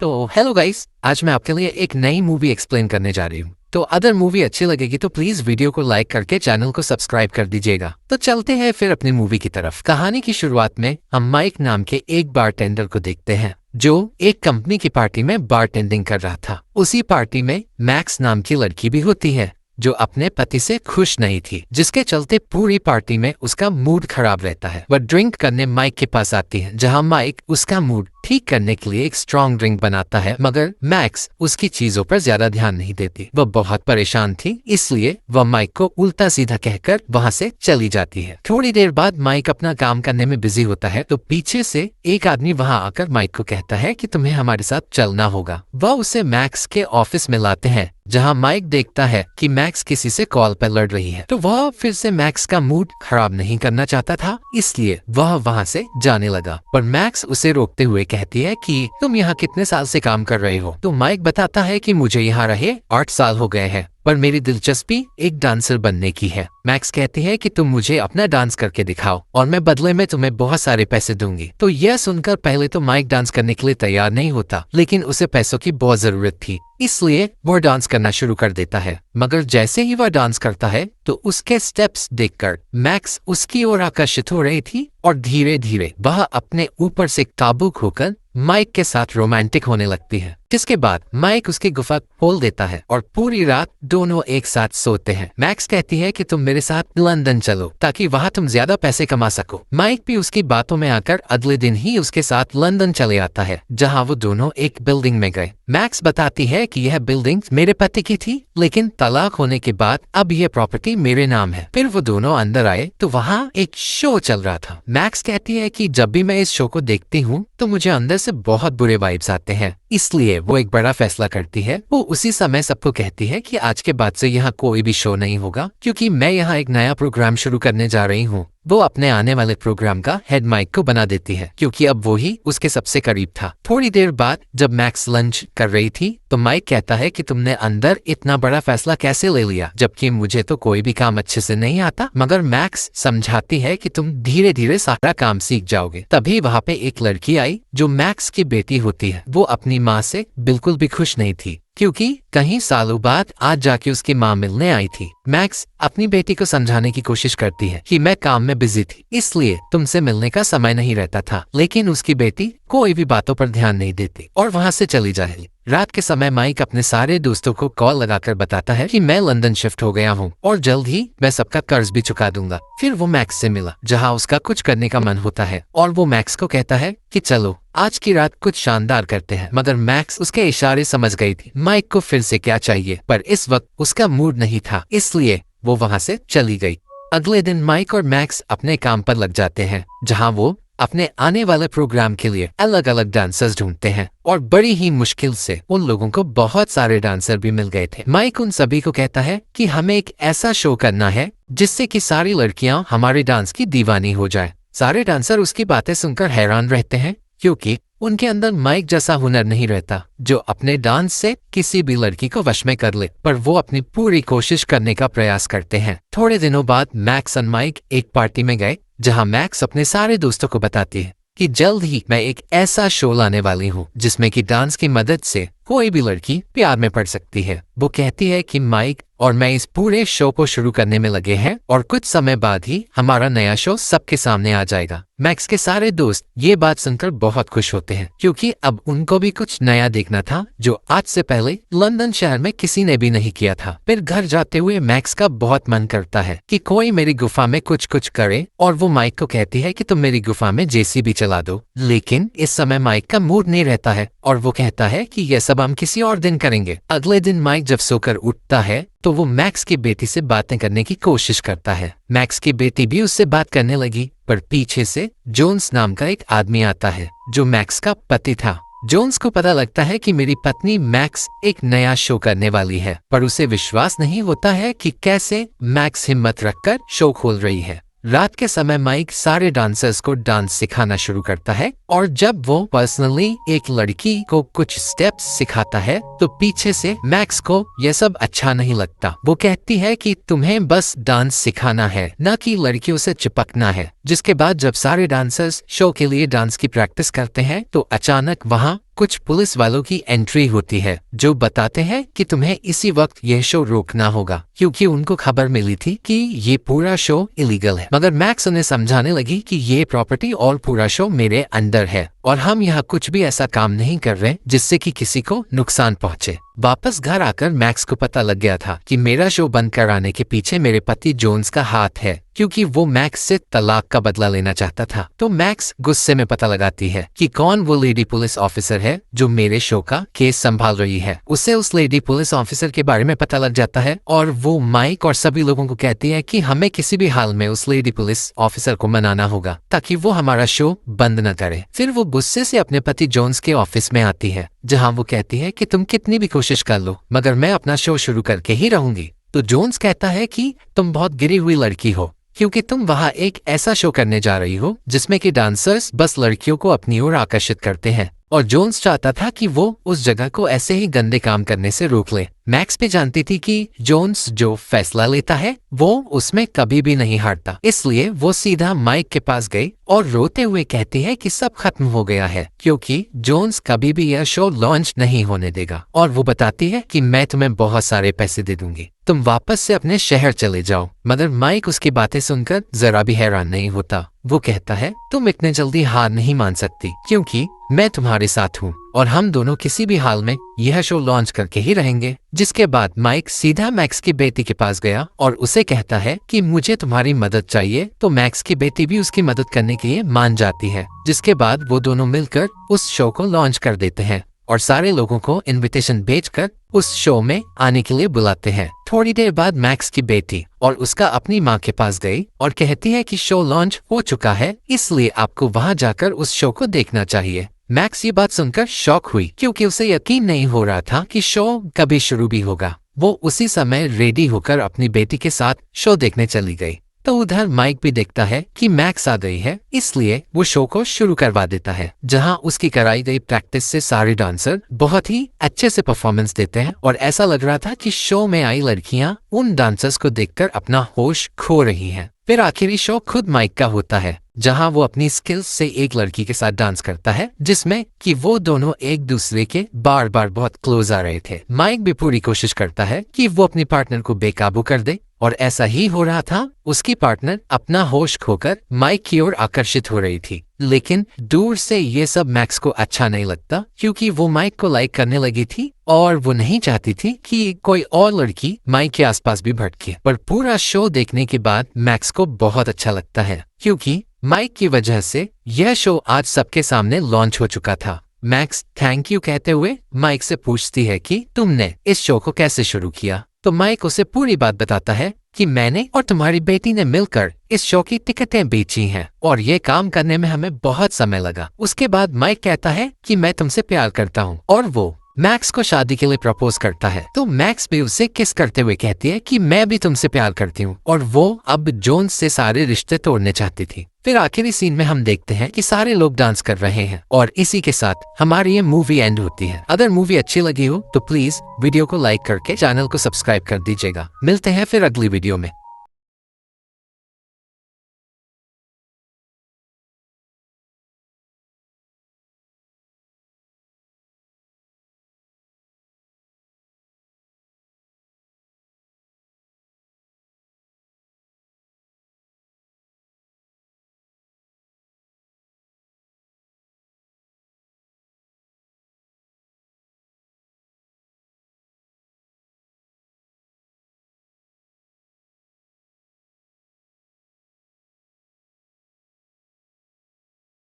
तो hello guys, आज मैं आपके लिए एक नई मूवी एक्सप्लेन करने जा रही हूँ। तो अगर मूवी अच्छी लगेगी तो प्लीज वीडियो को लाइक करके चैनल को सब्सक्राइब कर दीजिएगा। तो चलते हैं फिर अपनी मूवी की तरफ। कहानी की शुरुआत में हम माइक नाम के एक बारटेंडर को देखते हैं जो एक कंपनी की पार्टी में बारटेंडिंग कर रहा था। उसी पार्टी में मैक्स नाम की लड़की भी होती है जो अपने पति से खुश नहीं थी, जिसके चलते पूरी पार्टी में उसका मूड खराब रहता है। वह ड्रिंक करने माइक के पास आती है, जहां माइक उसका मूड ठीक करने के लिए एक स्ट्रॉन्ग ड्रिंक बनाता है, मगर मैक्स उसकी चीजों पर ज्यादा ध्यान नहीं देती। वह बहुत परेशान थी, इसलिए वह माइक को उल्टा सीधा कहकर वहां से चली जाती है। थोड़ी देर बाद माइक अपना काम करने में बिजी होता है तो पीछे से एक आदमी वहां आकर माइक को कहता है कि तुम्हें हमारे साथ चलना होगा। वह उसे मैक्स के ऑफिस में लाते हैं, जहां माइक देखता है कि मैक्स किसी से कॉल पर लड़ रही है। तो वह फिर से मैक्स का मूड खराब नहीं करना चाहता था, इसलिए वह वहां से जाने लगा। पर मैक्स उसे रोकते हुए कहती है कि तुम यहाँ कितने साल से काम कर रहे हो। तो माइक बताता है कि मुझे यहाँ रहे 8 साल हो गए हैं, पर मेरी दिलचस्पी एक डांसर बनने की है। मैक्स कहती है कि तुम मुझे अपना डांस करके दिखाओ और मैं बदले में तुम्हें बहुत सारे पैसे दूंगी। तो यह सुनकर पहले तो माइक डांस करने के लिए तैयार नहीं होता, लेकिन उसे पैसों की बहुत जरूरत थी, इसलिए वह डांस करना शुरू कर देता है। मगर जैसे ही वह डांस करता है तो उसके स्टेप्स देखकर मैक्स उसकी ओर आकर्षित हो रही थी और धीरे धीरे वह अपने ऊपर से काबू खोकर माइक के साथ रोमांटिक होने लगती है। जिसके बाद माइक उसकी गुफा खोल देता है और पूरी रात दोनों एक साथ सोते हैं। मैक्स कहती है कि तुम मेरे साथ लंदन चलो ताकि वहाँ तुम ज्यादा पैसे कमा सको। माइक भी उसकी बातों में आकर अगले दिन ही उसके साथ लंदन चले आता है, जहाँ वो दोनों एक बिल्डिंग में गए। मैक्स बताती है कि यह बिल्डिंग मेरे पति की थी, लेकिन तलाक होने के बाद अब यह प्रॉपर्टी मेरे नाम है। फिर वो दोनों अंदर आए तो वहाँ एक शो चल रहा था। मैक्स कहती है कि जब भी मैं इस शो को देखती हूँ तो मुझे अंदर से बहुत बुरे वाइब्स आते हैं, इसलिए वो एक बड़ा फैसला करती है। वो उसी समय सबको कहती है कि आज के बाद से यहाँ कोई भी शो नहीं होगा, क्योंकि मैं यहाँ एक नया प्रोग्राम शुरू करने जा रही हूँ। वो अपने आने वाले प्रोग्राम का हेड माइक को बना देती है, क्योंकि अब वो ही उसके सबसे करीब था। थोड़ी देर बाद जब मैक्स लंच कर रही थी तो माइक कहता है कि तुमने अंदर इतना बड़ा फैसला कैसे ले लिया, जबकि मुझे तो कोई भी काम अच्छे से नहीं आता। मगर मैक्स समझाती है कि तुम धीरे धीरे सारा काम सीख जाओगे। तभी वहाँ पे एक लड़की आई जो मैक्स की बेटी होती है। वो अपनी माँ से बिल्कुल भी खुश नहीं थी, क्योंकि कहीं सालों बाद आज जाके उसकी माँ मिलने आई थी। मैक्स अपनी बेटी को समझाने की कोशिश करती है कि मैं काम में बिजी थी, इसलिए तुमसे मिलने का समय नहीं रहता था, लेकिन उसकी बेटी कोई भी बातों पर ध्यान नहीं देती और वहाँ से चली जाएगी। रात के समय माइक अपने सारे दोस्तों को कॉल लगाकर बताता है कि मैं लंदन शिफ्ट हो गया हूँ और जल्द ही मैं सबका कर्ज भी चुका दूंगा। फिर वो मैक्स से मिला, जहाँ उसका कुछ करने का मन होता है, और वो मैक्स को कहता है कि चलो आज की रात कुछ शानदार करते हैं। मगर मैक्स उसके इशारे समझ गई थी माइक को फिर से क्या चाहिए, पर इस वक्त उसका मूड नहीं था, इसलिए वो वहाँ से चली गई। अगले दिन माइक और मैक्स अपने काम पर लग जाते हैं, जहाँ वो अपने आने वाले प्रोग्राम के लिए अलग अलग डांसर्स ढूंढते हैं, और बड़ी ही मुश्किल से उन लोगों को बहुत सारे डांसर भी मिल गए थे। माइक उन सभी को कहता है कि हमें एक ऐसा शो करना है जिससे कि सारी लड़कियां हमारे डांस की दीवानी हो जाए। सारे डांसर उसकी बातें सुनकर हैरान रहते हैं, क्योंकि उनके अंदर माइक जैसा हुनर नहीं रहता जो अपने डांस से किसी भी लड़की को वश में कर ले, पर वो अपनी पूरी कोशिश करने का प्रयास करते हैं। थोड़े दिनों बाद मैक्स और माइक एक पार्टी में गए, जहां मैक्स अपने सारे दोस्तों को बताती है कि जल्द ही मैं एक ऐसा शो लाने वाली हूँ जिसमें कि डांस की मदद से कोई भी लड़की प्यार में पड़ सकती है। वो कहती है कि माइक और मैं इस पूरे शो को शुरू करने में लगे हैं और कुछ समय बाद ही हमारा नया शो सबके सामने आ जाएगा। मैक्स के सारे दोस्त ये बात सुनकर बहुत खुश होते हैं, क्योंकि अब उनको भी कुछ नया देखना था जो आज से पहले लंदन शहर में किसी ने भी नहीं किया था। फिर घर जाते हुए मैक्स का बहुत मन करता है कि कोई मेरी गुफा में कुछ कुछ करे, और वो माइक को कहती है कि तुम मेरी गुफा में जेसीबी चला दो। लेकिन इस समय माइक का मूड नहीं रहता है और वो कहता है कि यह सब हम किसी और दिन करेंगे। अगले दिन माइक जब सोकर उठता है तो वो मैक्स की बेटी से बातें करने की कोशिश करता है। मैक्स की बेटी भी उससे बात करने लगी, पर पीछे से जोन्स नाम का एक आदमी आता है जो मैक्स का पति था। जोन्स को पता लगता है कि मेरी पत्नी मैक्स एक नया शो करने वाली है, पर उसे विश्वास नहीं होता है कि कैसे मैक्स हिम्मत रखकर शो खोल रही है। रात के समय माइक सारे डांसर्स को डांस सिखाना शुरू करता है, और जब वो पर्सनली एक लड़की को कुछ स्टेप्स सिखाता है तो पीछे से मैक्स को यह सब अच्छा नहीं लगता। वो कहती है कि तुम्हें बस डांस सिखाना है, न कि लड़कियों से चिपकना है। जिसके बाद जब सारे डांसर्स शो के लिए डांस की प्रैक्टिस करते हैं तो अचानक वहाँ कुछ पुलिस वालों की एंट्री होती है जो बताते हैं कि तुम्हें इसी वक्त यह शो रोकना होगा, क्योंकि उनको खबर मिली थी कि ये पूरा शो इलीगल है। मगर मैक्स उन्हें समझाने लगी कि ये प्रॉपर्टी और पूरा शो मेरे अंडर है और हम यहाँ कुछ भी ऐसा काम नहीं कर रहे जिससे कि किसी को नुकसान पहुंचे। वापस घर आकर मैक्स को पता लग गया था कि मेरा शो बंद कराने के पीछे मेरे पति जोन्स का हाथ है, क्योंकि वो मैक्स से तलाक का बदला लेना चाहता था। तो मैक्स गुस्से में पता लगाती है कि कौन वो लेडी पुलिस ऑफिसर है जो मेरे शो का केस संभाल रही है। उसे उस लेडी पुलिस ऑफिसर के बारे में पता लग जाता है और वो माइक और सभी लोगों को कहती है कि हमें किसी भी हाल में उस लेडी पुलिस ऑफिसर को मनाना होगा ताकि वो हमारा शो बंद न करे। फिर वो गुस्से से अपने पति जोन्स के ऑफिस में आती है, जहाँ वो कहती है कि तुम कितनी भी कोशिश कर लो मगर मैं अपना शो शुरू करके ही रहूंगी। तो जोन्स कहता है कि तुम बहुत गिरी हुई लड़की हो, क्योंकि तुम वहाँ एक ऐसा शो करने जा रही हो जिसमें कि डांसर्स बस लड़कियों को अपनी ओर आकर्षित करते हैं। और जोन्स चाहता था कि वो उस जगह को ऐसे ही गंदे काम करने से रोक ले। मैक्स भी जानती थी कि जोन्स जो फैसला लेता है वो उसमें कभी भी नहीं हारता, इसलिए वो सीधा माइक के पास गई और रोते हुए कहती है कि सब खत्म हो गया है, क्योंकि जोन्स कभी भी यह शो लॉन्च नहीं होने देगा। और वो बताती है कि मैं तुम्हें बहुत सारे पैसे दे दूंगी, तुम वापस से अपने शहर चले जाओ। मगर माइक उसकी बातें सुनकर जरा भी हैरान नहीं होता। वो कहता है तुम इतने जल्दी हार नहीं मान सकती, क्योंकि मैं तुम्हारे साथ हूँ और हम दोनों किसी भी हाल में यह शो लॉन्च करके ही रहेंगे। जिसके बाद माइक सीधा मैक्स की बेटी के पास गया और उसे कहता है कि मुझे तुम्हारी मदद चाहिए। तो मैक्स की बेटी भी उसकी मदद करने के लिए मान जाती है, जिसके बाद वो दोनों मिलकर उस शो को लॉन्च कर देते हैं और सारे लोगों को इनविटेशन भेजकर उस शो में आने के लिए बुलाते हैं। थोड़ी देर बाद मैक्स की बेटी और उसका अपनी माँ के पास गई और कहती है कि शो लॉन्च हो चुका है, इसलिए आपको वहां जाकर उस शो को देखना चाहिए। मैक्स ये बात सुनकर शॉक हुई, क्योंकि उसे यकीन नहीं हो रहा था कि शो कभी शुरू भी होगा। वो उसी समय रेडी होकर अपनी बेटी के साथ शो देखने चली गई। तो उधर माइक भी देखता है कि मैक्स आ गई है, इसलिए वो शो को शुरू करवा देता है, जहां उसकी कराई गई प्रैक्टिस से सारे डांसर बहुत ही अच्छे से परफॉर्मेंस देते हैं और ऐसा लग रहा था कि शो में आई लड़कियां उन डांसर्स को देखकर अपना होश खो रही हैं। फिर आखिरी शो खुद माइक का होता है, जहां वो अपनी स्किल्स से एक लड़की के साथ डांस करता है, जिसमें कि वो दोनों एक दूसरे के बार बार बहुत क्लोज आ रहे थे। माइक भी पूरी कोशिश करता है कि वो अपनी पार्टनर को बेकाबू कर दे, और ऐसा ही हो रहा था। उसकी पार्टनर अपना होश खोकर माइक की ओर आकर्षित हो रही थी, लेकिन दूर से ये सब मैक्स को अच्छा नहीं लगता, क्योंकि वो माइक को लाइक करने लगी थी और वो नहीं चाहती थी कि कोई और लड़की माइक के आसपास भी भटके। पर पूरा शो देखने के बाद मैक्स को बहुत अच्छा लगता है, क्योंकि माइक की वजह से यह शो आज सबके सामने लॉन्च हो चुका था। मैक्स थैंक यू कहते हुए माइक से पूछती है कि तुमने इस शो को कैसे शुरू किया। तो माइक उसे पूरी बात बताता है कि मैंने और तुम्हारी बेटी ने मिलकर इस शो की टिकटें बेची हैं और ये काम करने में हमें बहुत समय लगा। उसके बाद माइक कहता है कि मैं तुमसे प्यार करता हूँ और वो मैक्स को शादी के लिए प्रपोज करता है। तो मैक्स भी उसे किस करते हुए कहती है कि मैं भी तुमसे प्यार करती हूँ, और वो अब जोन्स से सारे रिश्ते तोड़ने चाहती थी। फिर आखिरी सीन में हम देखते हैं कि सारे लोग डांस कर रहे हैं और इसी के साथ हमारी ये मूवी एंड होती है। अगर मूवी अच्छी लगी हो तो प्लीज वीडियो को लाइक करके चैनल को सब्सक्राइब कर दीजिएगा। मिलते हैं फिर अगली वीडियो में।